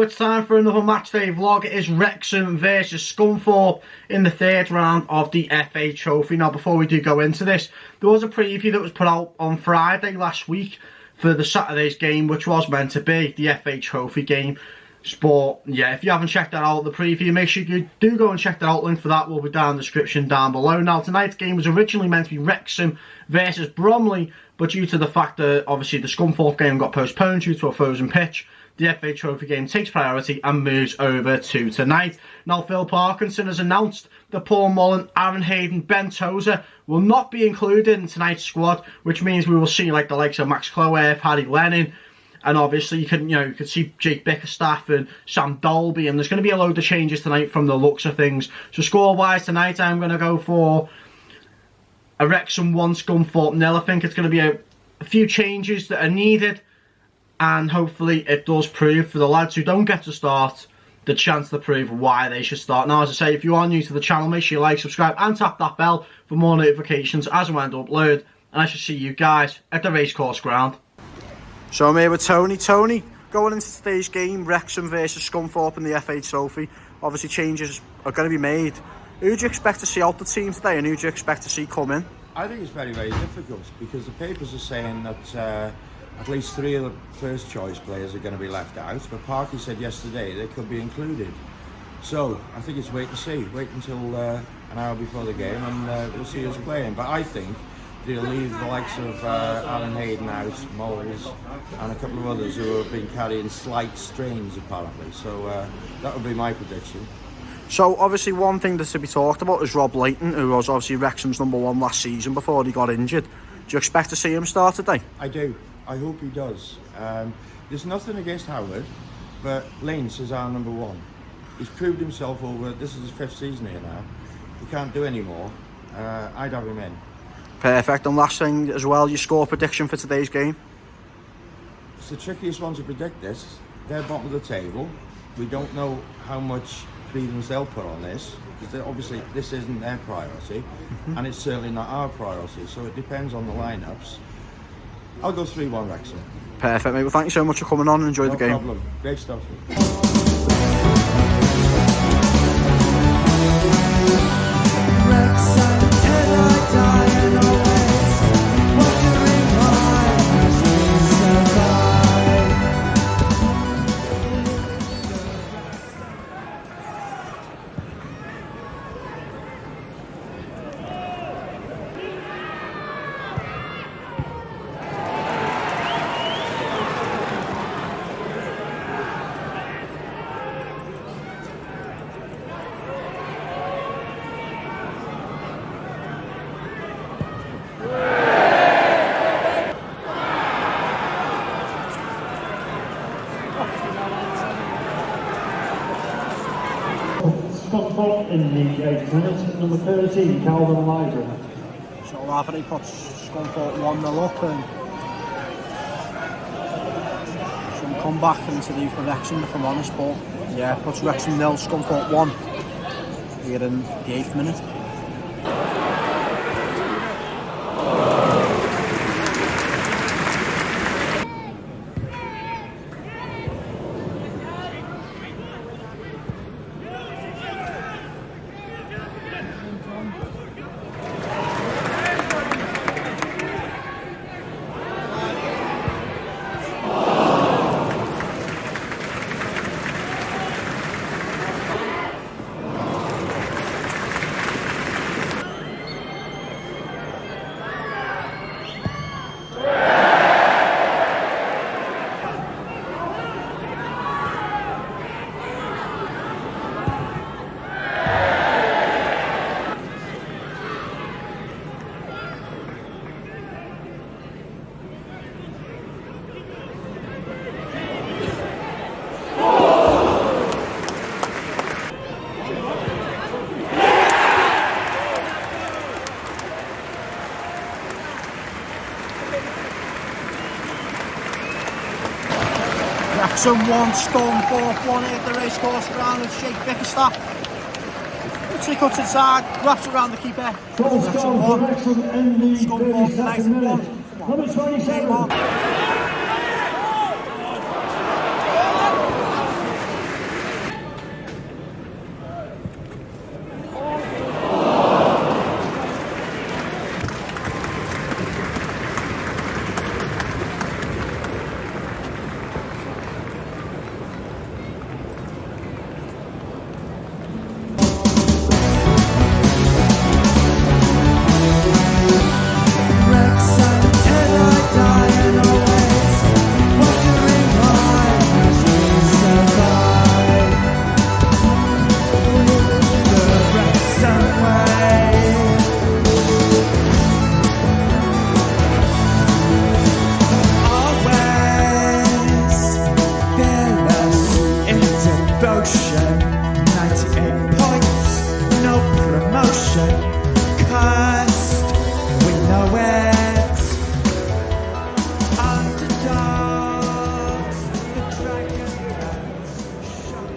it's time for another matchday vlog. It is Wrexham versus Scunthorpe in the third round of the FA Trophy. Now, before we do go into this, there was a preview that was put out on Friday last week for the Saturday's game, which was meant to be the FA Trophy game. But yeah, if you haven't checked that out, the preview, make sure you do go and check that out. Link for that will be down in the description down below. Now, tonight's game was originally meant to be Wrexham versus Bromley, but due to the fact that obviously the Scunthorpe game got postponed due to a frozen pitch, the FA Trophy game takes priority and moves over to tonight. Now, Phil Parkinson has announced that Paul Mullen, Aaron Hayden, Ben Tozer will not be included in tonight's squad, which means we will see like the likes of Max Cloworth, Harry Lennon, and obviously you could see Jake Bickerstaff and Sam Dolby, and there's going to be a load of changes tonight from the looks of things. So score-wise tonight, I'm going to go for a Wrexham 1, Scunthorpe 0. I think it's going to be a few changes that are needed, and hopefully it does prove for the lads who don't get to start the chance to prove why they should start. Now, as I say, if you are new to the channel, make sure you like, subscribe and tap that bell for more notifications as and when I upload, and I shall see you guys at the Racecourse Ground. So I'm here with Tony. Tony, going into today's game, Wrexham versus Scunthorpe in the FA Trophy. Obviously changes are going to be made. Who do you expect to see out the team today, and who do you expect to see come in? I think it's very, very difficult because the papers are saying that at least 3 of the first choice players are going to be left out, but Parky said yesterday they could be included. So I think it's wait and see. Wait until an hour before the game and we'll see who's playing. But I think they'll leave the likes of Aaron Hayden out, Moles, and a couple of others who have been carrying slight strains apparently. So that would be my prediction. So obviously one thing that's to be talked about is Rob Layton, who was obviously Wrexham's #1 last season before he got injured. Do you expect to see him start today? I do. I hope he does. There's nothing against Howard, but Lanes is our #1. He's proved himself over, this is his 5th season here now. He can't do any more. I'd have him in. Perfect. And last thing as well, your score prediction for today's game? It's the trickiest one to predict this. They're bottom of the table. We don't know how much credence they'll put on this, because obviously this isn't their priority, and it's certainly not our priority, so it depends on the lineups. I'll go 3-1 Wrexham. Perfect, mate. Well, thank you so much for coming on and enjoy the game. No problem. Great stuff. In the 8th minute, number 13, Calvin Elijah. So Rafa puts Scunthorpe 1-0 up, and some comeback into the for Wrexham, if I'm honest, but yeah, puts Wrexham 0, Scunthorpe 1 here in the 8th minute. Wrexham 1, Scunthorpe 1 here at the Racecourse Ground with Jake Bickerstaff. Looks like cuts inside, wraps around the keeper. Wrexham 1, Scunthorpe United 1. Number 27. Past, we know it. Underdogs, the dragon has shot.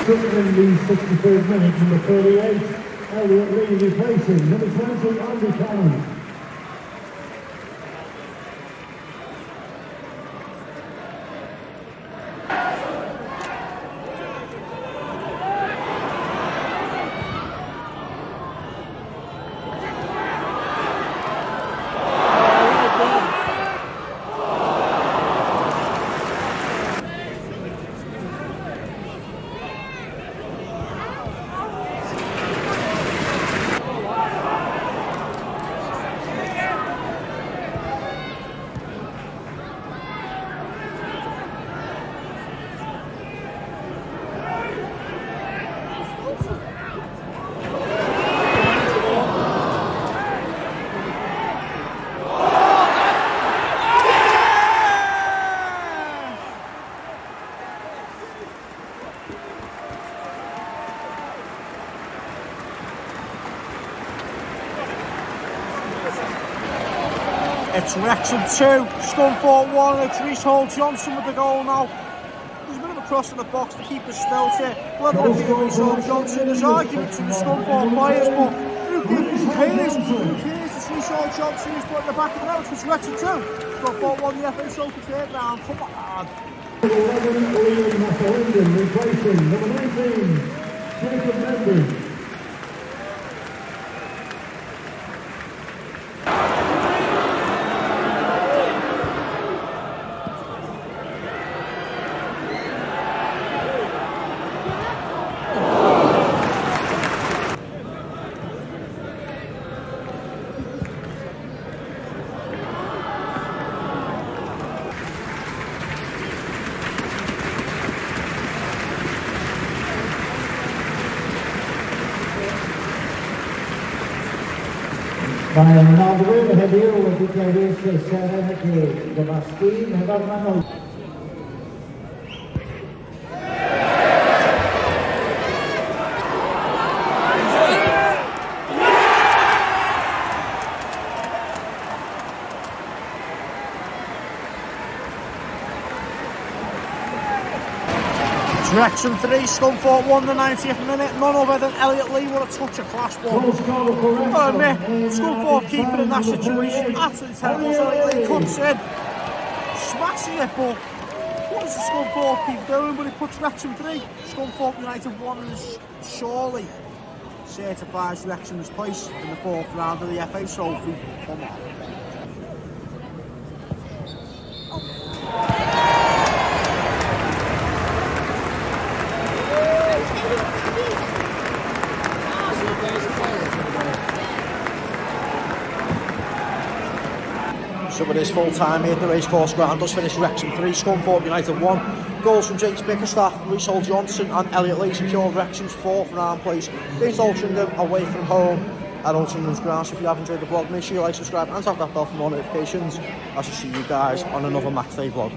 In the 63rd minute, number 38, Elliot Lee replacing number 20, Andy Cannon. It's Wrexham 2, Scunthorpe 1, it's Racecourse Johnson with the goal now. There's a bit of a cross in the box, the keeper's still here. Whether it be Racecourse Johnson, there's arguments from the Scunthorpe players, but who cares? It's Racecourse Johnson who's put in the back of the net, it's Wrexham 2. Scunthorpe 1, the FA Trophy third round, come on. 11, Liam Linden replacing number 19, Jacob Mendy. Now the way ahead here will be carried to Serenity, the Maskin, and Armano. Wrexham 3, Scunthorpe 1, the 90th minute. None other than Elliot Lee. What a touch of class ball. Got to admit, Scunthorpe keeper in that situation, absolutely terrible. So Elliot Lee cuts in, smashing it, but what is the Scunthorpe keeper doing? But he puts Wrexham 3, Scunthorpe United 1, and surely certifies Wrexham's place in the fourth round of the FA Trophy. Come on. So it is full time here at the Racecourse Ground. Does finish Wrexham 3, Scunthorpe United 1. Goals from James Bickerstaff, Racecourse Johnson and Elliot Lee secured Wrexham's fourth round place against Altrincham away from home at Altringham's ground. So if you have enjoyed the vlog, make sure you like, subscribe and tap that bell for more notifications. I shall see you guys on another Matchday vlog.